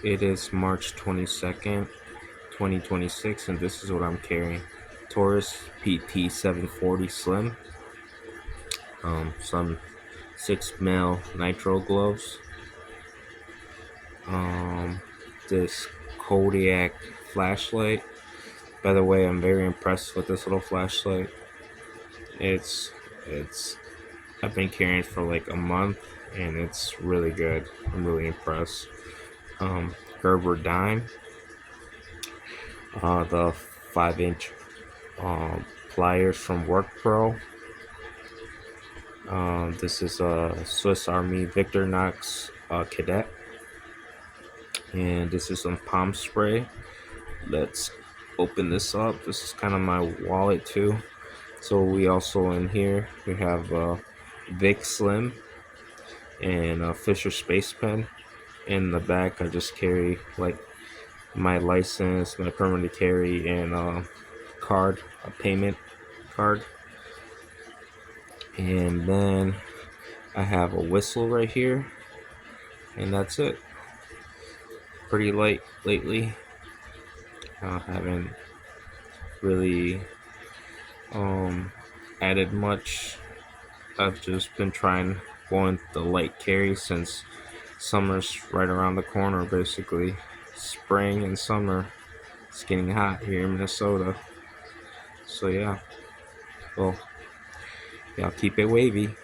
It is March 22nd, 2026, and this is what I'm carrying. Taurus PT 740 Slim, some 6 mil nitro gloves, this Kodiak flashlight. By the way, I'm very impressed with this little flashlight. It's I've been carrying it for like a month, and it's really good. I'm really impressed. Gerber dime, the 5-inch pliers from Work Pro. This is a Swiss Army Victorinox Cadet, and this is some palm spray. Let's open this up. This is kind of my wallet too. So we also in here we have Vic Slim and a Fisher Space Pen. In the back, I just carry like my license, my permit to carry, and a payment card. And then I have a whistle right here, and that's it. Pretty light lately. Haven't really added much. I've just been trying going the light carry since summer's right around the corner. Basically, spring and summer. It's getting hot here in Minnesota. So yeah, well, yeah, I'll keep it wavy.